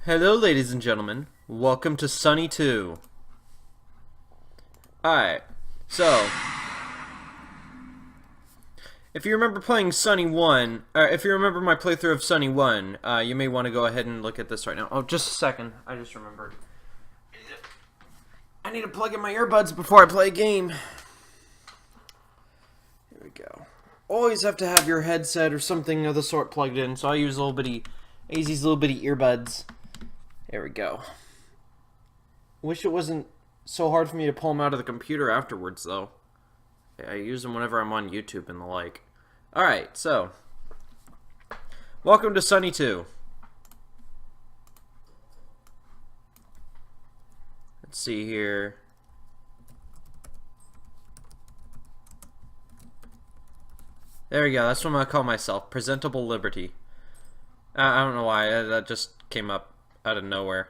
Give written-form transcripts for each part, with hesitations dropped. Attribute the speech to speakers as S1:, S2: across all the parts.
S1: Hello, ladies and gentlemen. Welcome to Sonny 2. Alright, so if you remember playing Sonny 1, if you remember my playthrough of Sonny 1, you may want to go ahead and look at this right now. Oh, just a second. I just remembered. I need to plug in my earbuds before I play a game. Here we go. Always have to have your headset or something of the sort plugged in, so I use these little bitty earbuds. There we go. Wish it wasn't so hard for me to pull them out of the computer afterwards, though. I use them whenever I'm on YouTube and the like. Alright, so welcome to Sonny 2. Let's see here. There we go, that's what I'm gonna call myself. Presentable Liberty. I don't know why, that just came up out of nowhere.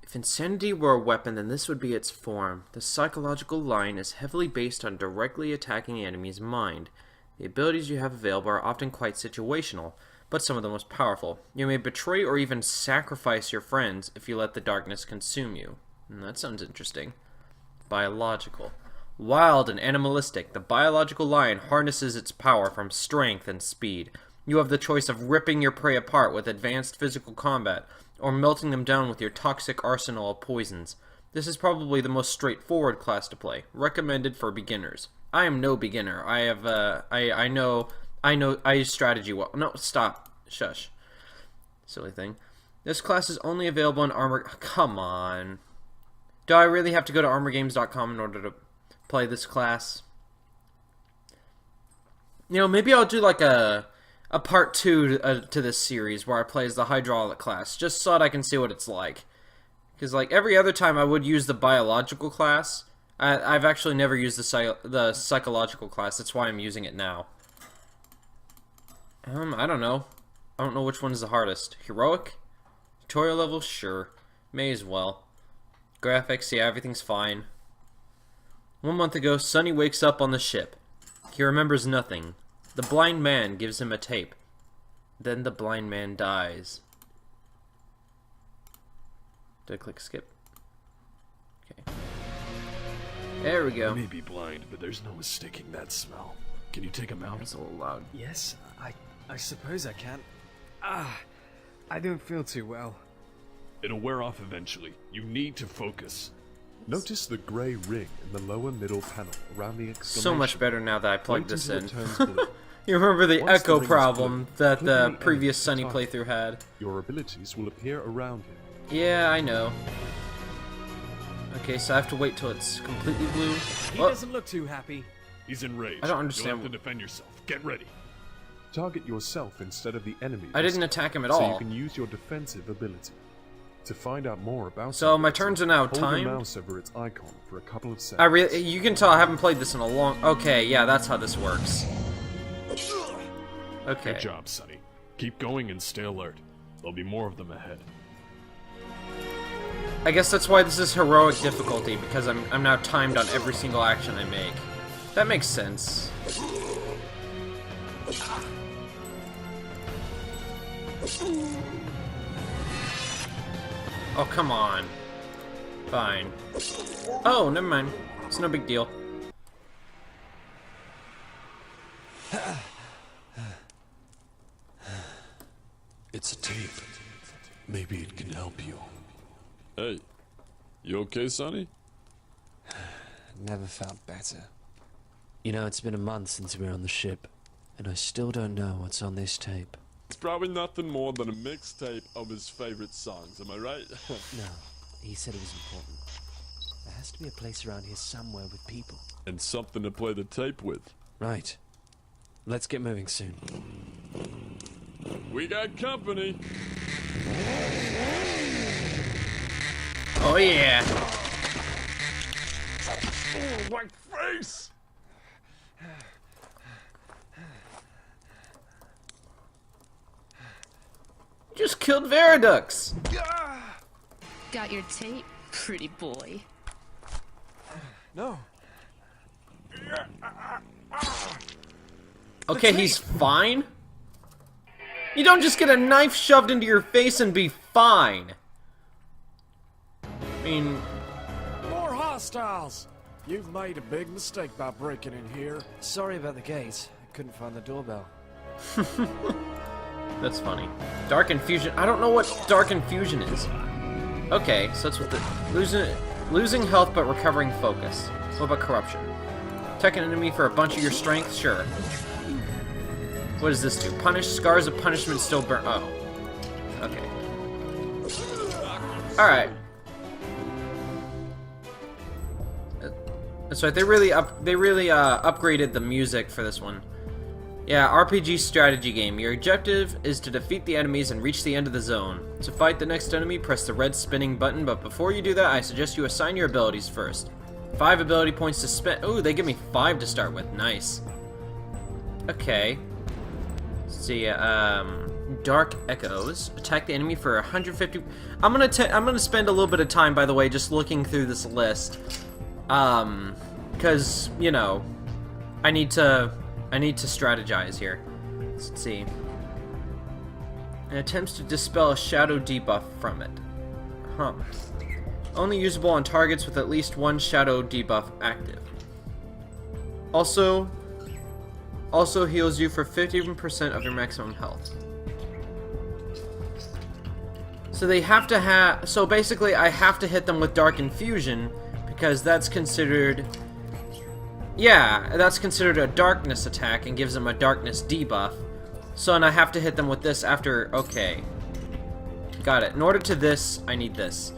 S1: If insanity were a weapon, then this would be its form. The psychological line is heavily based on directly attacking the enemy's mind. The abilities you have available are often quite situational, but some of the most powerful. You may betray or even sacrifice your friends if you let the darkness consume you. That sounds interesting. Biological. Wild and animalistic, the biological line harnesses its power from strength and speed. You have the choice of ripping your prey apart with advanced physical combat, or melting them down with your toxic arsenal of poisons. This is probably the most straightforward class to play, recommended for beginners. I am no beginner. I use strategy well. No, stop. Shush. Silly thing. This class is only available in Armor... Come on. Do I really have to go to armorgames.com in order to play this class? You know, maybe I'll do like a part 2 to this series where I play as the hydraulic class, just so that I can see what it's like. Because like every other time I would use the biological class, I've actually never used the psychological class. That's why I'm using it now. I don't know. I don't know which one is the hardest. Heroic? Tutorial level? Sure. May as well. Graphics? Yeah, everything's fine. 1 month ago, Sonny wakes up on the ship. He remembers nothing. The blind man gives him a tape. Then the blind man dies. Did I click skip? Okay. There we go.
S2: I may be blind, but there's no mistaking that smell. Can you take him out?
S1: It's a little loud.
S3: Yes, I suppose I can. I don't feel too well.
S2: It'll wear off eventually. You need to focus. Notice the grey ring in the lower middle panel around the exclamation.
S1: So much better now that I plugged this in.
S2: It turns blue.
S1: You remember the
S2: Once the
S1: echo
S2: ring is
S1: problem
S2: blue,
S1: that
S2: click
S1: the
S2: the
S1: previous
S2: enemy
S1: Sonny
S2: to target.
S1: playthrough had?
S2: Your abilities will appear around him.
S1: Yeah, I know. Okay, so I have to wait till it's completely blue.
S3: He
S1: Well,
S3: doesn't look too happy.
S2: He's enraged.
S1: I don't understand.
S2: You'll have to defend yourself. Get ready. Target yourself instead of the enemy.
S1: I didn't attack him at
S2: so
S1: all.
S2: you can use your defensive ability. To find out more about
S1: So my turns are now
S2: hold
S1: timed?
S2: the mouse over its icon for a couple of seconds.
S1: You can tell I haven't played this in a long... Okay, yeah, that's how this works. Okay.
S2: Good job, Sonny. Keep going and stay alert. There'll be more of them ahead.
S1: I guess that's why this is heroic difficulty, because I'm now timed on every single action I make. That makes sense. Oh, come on. Fine. Oh, never mind. It's no big deal.
S4: It's a tape. Maybe it can help you.
S5: Hey, you okay, Sonny?
S6: Never felt better. You know, it's been a month since we were on the ship, and I still don't know what's on this tape.
S5: It's probably nothing more than a mixtape of his favorite songs, am I right?
S6: No, he said it was important. There has to be a place around here somewhere with people.
S5: And something to play the tape with.
S6: Right. Let's get moving soon.
S5: We got company.
S1: Oh, yeah.
S5: Oh, my face!
S1: Just killed Viridux.
S7: Got your tape, pretty boy.
S3: No.
S1: Okay, he's fine? You don't just get a knife shoved into your face and be fine. I mean...
S8: More hostiles! You've made a big mistake by breaking in here.
S3: Sorry about the gate. I couldn't find the doorbell.
S1: That's funny. Dark Infusion. I don't know what Dark Infusion is. Okay, so that's what the... Losing health but recovering focus. What about Corruption? Attack an enemy for a bunch of your strength? Sure. What does this do? Punish. Scars of punishment still burn. Oh. Okay. Alright. That's right. They really upgraded the music for this one. Yeah, RPG strategy game. Your objective is to defeat the enemies and reach the end of the zone. To fight the next enemy, press the red spinning button, but before you do that, I suggest you assign your abilities first. 5 ability points to spend. Ooh, they give me 5 to start with. Nice. Okay. Let's see, Dark Echoes. Attack the enemy for 150... I'm gonna spend a little bit of time, by the way, just looking through this list. Because, you know, I need to strategize here. Let's see. It attempts to dispel a shadow debuff from it. Huh. Only usable on targets with at least one shadow debuff active. Also heals you for 50% of your maximum health. So they have to have... So basically I have to hit them with Dark Infusion because that's considered... Yeah, that's considered a darkness attack and gives them a darkness debuff. So, and I have to hit them with this after... Okay. Got it. In order to this, I need this.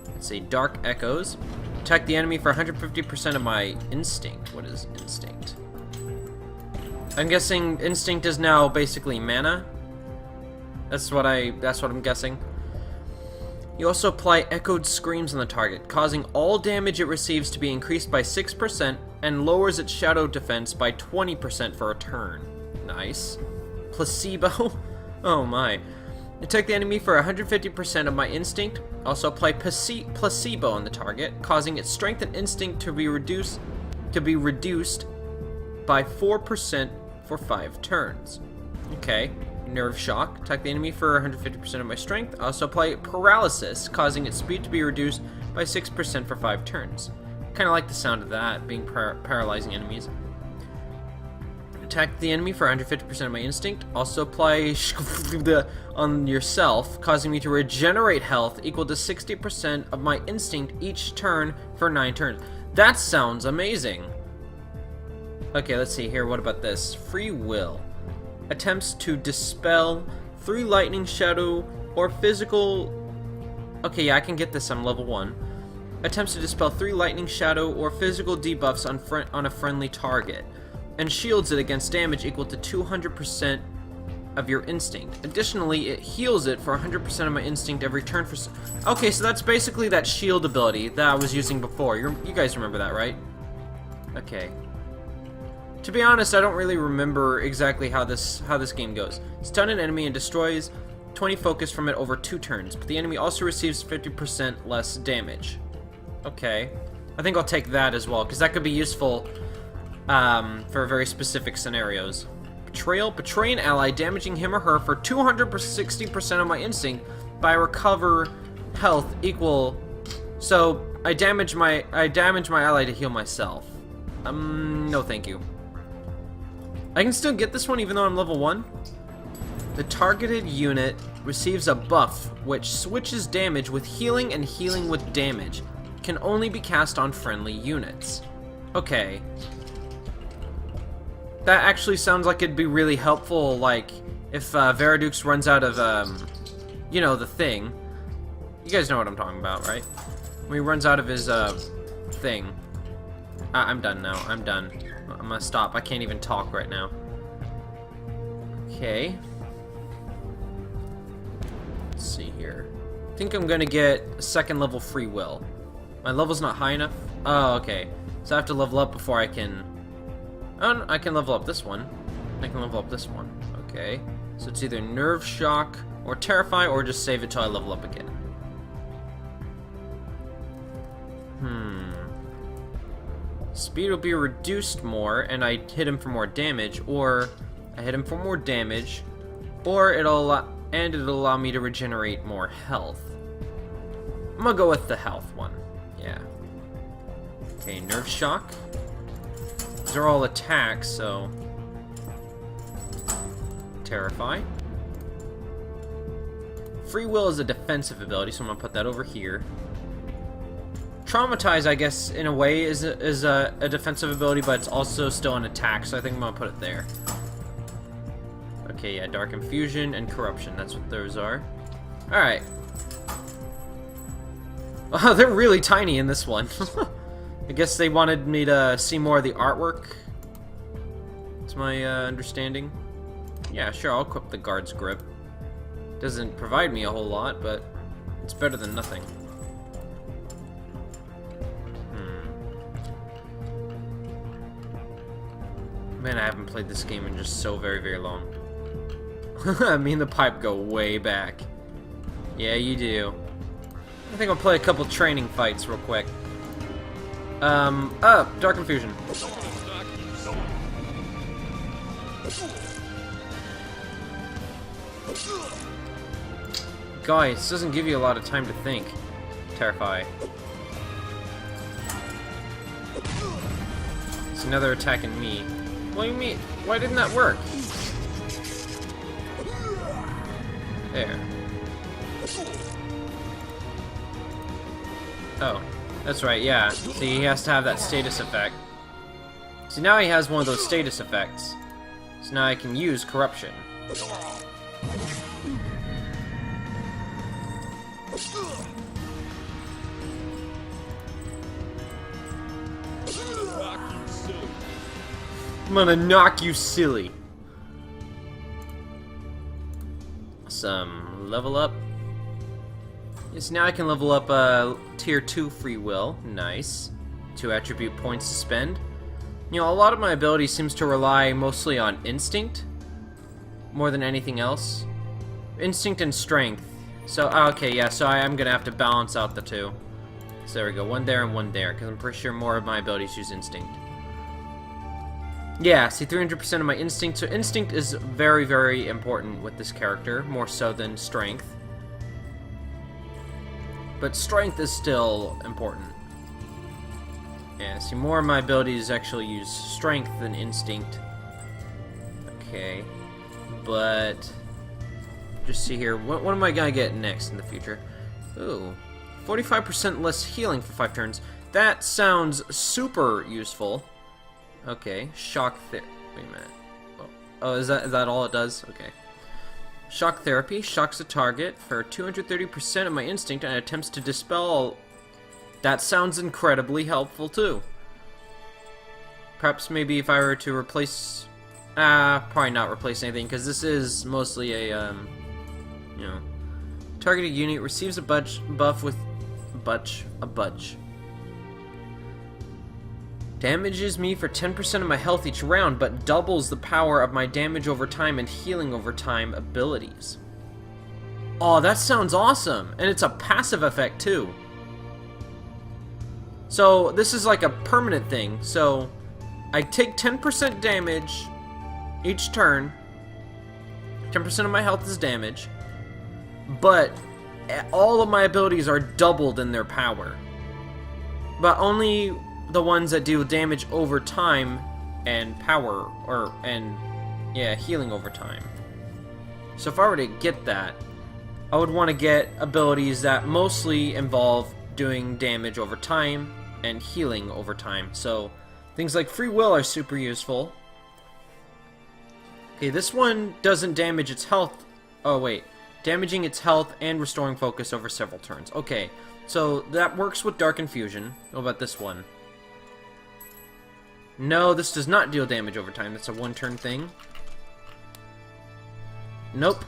S1: Let's see, Dark Echoes. Attack the enemy for 150% of my instinct. What is instinct? I'm guessing instinct is now basically mana. That's what I'm guessing. You also apply echoed screams on the target, causing all damage it receives to be increased by 6% and lowers its shadow defense by 20% for a turn. Nice. Placebo? Oh my. Attack the enemy for 150% of my instinct. Also apply placebo on the target, causing its strength and instinct to be reduced by 4% for 5 turns. Okay. Nerve Shock. Attack the enemy for 150% of my strength. Also apply Paralysis, causing its speed to be reduced by 6% for 5 turns. Kind of like the sound of that, being paralyzing enemies. Attack the enemy for 150% of my instinct. Also apply on yourself, causing me to regenerate health equal to 60% of my instinct each turn for 9 turns. That sounds amazing. Okay, let's see here. What about this? Free Will. Attempts to dispel 3 lightning, shadow, or physical... Okay, yeah, I can get this. I'm level 1. Attempts to dispel 3 lightning, shadow, or physical debuffs on a friendly target, and shields it against damage equal to 200% of your instinct. Additionally, it heals it for 100% of my instinct every turn for... Okay, so that's basically that shield ability that I was using before. You guys remember that, right? Okay. To be honest, I don't really remember exactly how this game goes. Stun an enemy and destroys 20 focus from it over 2 turns, but the enemy also receives 50% less damage. Okay. I think I'll take that as well, because that could be useful for very specific scenarios. Betrayal. Betray an ally, damaging him or her for 260% of my instinct by recover health equal... So, I damage my ally to heal myself. No thank you. I can still get this one even though I'm level 1. The targeted unit receives a buff which switches damage with healing and healing with damage. Can only be cast on friendly units. Okay. That actually sounds like it'd be really helpful, like, if Veradux runs out of, you know, the thing. You guys know what I'm talking about, right? When he runs out of his, thing. I'm done now. I'm done. I'm gonna stop. I can't even talk right now. Okay. Let's see here. I think I'm gonna get a 2nd level free will. My level's not high enough? Oh, okay. So I have to level up before I can... Oh, no, I can level up this one. I can level up this one. Okay. So it's either Nerve Shock or Terrify, or just save it till I level up again. Speed will be reduced more, and I hit him for more damage, or I hit him for more damage, or it'll allow me to regenerate more health. I'm gonna go with the health one. Yeah. Okay, nerve shock. These are all attacks, so terrify. Free will is a defensive ability, so I'm gonna put that over here. Traumatize, I guess, in a way, is a defensive ability, but it's also still an attack, so I think I'm gonna put it there. Okay, yeah, Dark Infusion and Corruption, that's what those are. Alright. Oh, they're really tiny in this one. I guess they wanted me to see more of the artwork. That's my understanding. Yeah, sure, I'll equip the Guard's Grip. Doesn't provide me a whole lot, but it's better than nothing. Man, I haven't played this game in just so very, very long. Me and the pipe go way back. Yeah, you do. I think I'll play a couple training fights real quick. Dark Infusion. Guys, this doesn't give you a lot of time to think. Terrify. So now they're attacking me. What do you mean? Why didn't that work? There. Oh, that's right, yeah. See, he has to have that status effect. See, now he has one of those status effects. So now I can use Corruption. I'm gonna knock you silly. Some level up. Yes, now I can level up tier 2 free will. Nice. 2 attribute points to spend. You know, a lot of my ability seems to rely mostly on instinct more than anything else. Instinct and strength. So, okay, yeah, so I am gonna have to balance out the two. So there we go, one there and one there, because I'm pretty sure more of my abilities use instinct. Yeah, see, 300% of my instinct. So instinct is very, very important with this character, more so than strength. But strength is still important. Yeah, see, more of my abilities actually use strength than instinct. Okay, but just see here, what am I gonna get next in the future? Ooh, 45% less healing for 5 turns. That sounds super useful. Okay, shock wait a minute. Oh, is that all it does? Okay. Shock therapy shocks a target for 230% of my instinct and attempts to dispel. That sounds incredibly helpful too. Perhaps maybe if I were to replace, probably not replace anything, because this is mostly a you know, targeted unit receives a buff with a budge. Damages me for 10% of my health each round, but doubles the power of my damage over time and healing over time abilities. Oh, that sounds awesome! And it's a passive effect too. So this is like a permanent thing. So I take 10% damage each turn. 10% of my health is damage, but all of my abilities are doubled in their power. But only the ones that do damage over time and power, healing over time. So if I were to get that, I would want to get abilities that mostly involve doing damage over time and healing over time. So things like free will are super useful. Okay, this one doesn't damage its health. Oh wait, damaging its health and restoring focus over several turns. Okay, so that works with Dark Infusion. What about this one? No, this does not deal damage over time. That's a one-turn thing. Nope.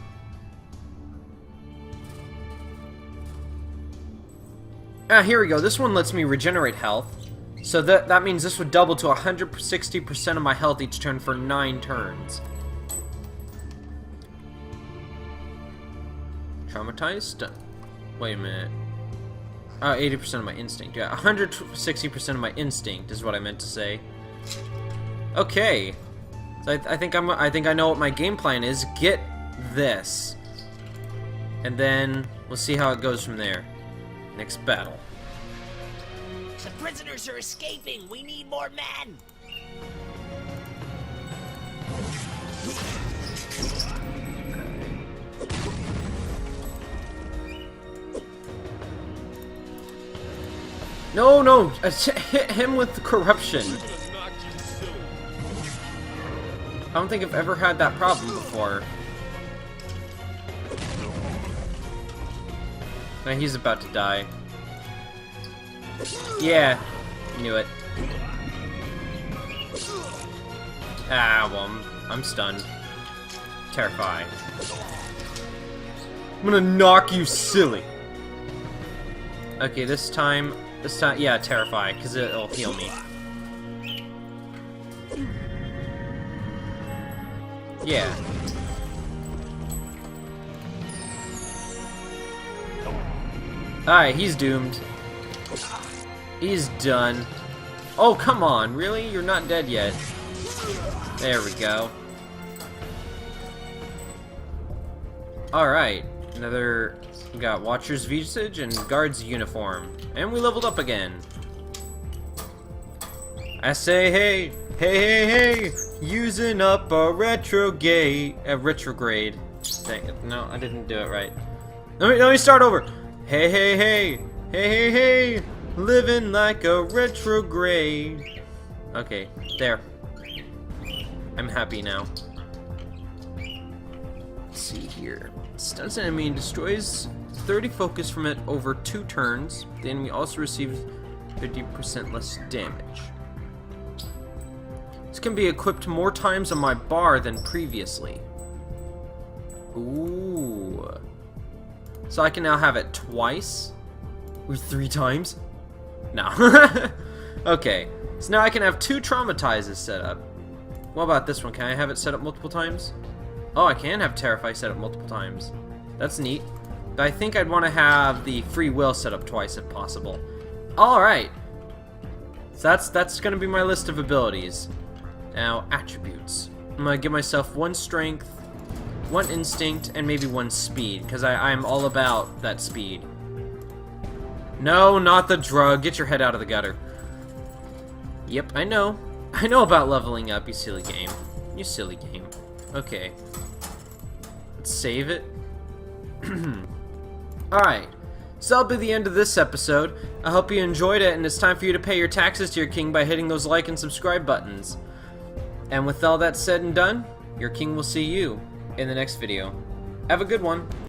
S1: Here we go. This one lets me regenerate health. So that means this would double to 160% of my health each turn for 9 turns. Traumatized? Wait a minute. 80% of my instinct. Yeah, 160% of my instinct is what I meant to say. Okay, so I think I know what my game plan is. Get this. And then we'll see how it goes from there. Next battle.
S9: The prisoners are escaping. We need more men.
S1: No, no! Hit him with the corruption. I don't think I've ever had that problem before. Now he's about to die. Yeah, knew it. Ah, well, I'm stunned. Terrify. I'm gonna knock you silly. Okay, this time, yeah, Terrify, because it'll heal me. Yeah. Alright, he's doomed. He's done. Oh, come on, really? You're not dead yet. There we go. Alright, another... We got Watcher's Visage and Guard's Uniform. And we leveled up again. I say hey, hey, hey, hey, using up a retrograde. Dang it, no, I didn't do it right. Let me start over. Hey, hey, hey, hey, hey, hey, living like a retrograde. Okay, there. I'm happy now. Let's see here. Stuns an enemy and destroys 30 focus from it over 2 turns. The enemy also receives 50% less damage. This can be equipped more times on my bar than previously. Ooh. So I can now have it twice? Or 3 times? No. Okay. So now I can have 2 traumatizes set up. What about this one? Can I have it set up multiple times? Oh, I can have Terrify set up multiple times. That's neat. But I think I'd want to have the Free Will set up twice if possible. Alright. So that's going to be my list of abilities. Now, attributes. I'm going to give myself 1 strength, 1 instinct, and maybe 1 speed, because I'm all about that speed. No, not the drug. Get your head out of the gutter. Yep, I know. I know about leveling up, you silly game. You silly game. Okay. Let's save it. Alright. So that'll be the end of this episode. I hope you enjoyed it, and it's time for you to pay your taxes to your king by hitting those like and subscribe buttons. And with all that said and done, your king will see you in the next video. Have a good one.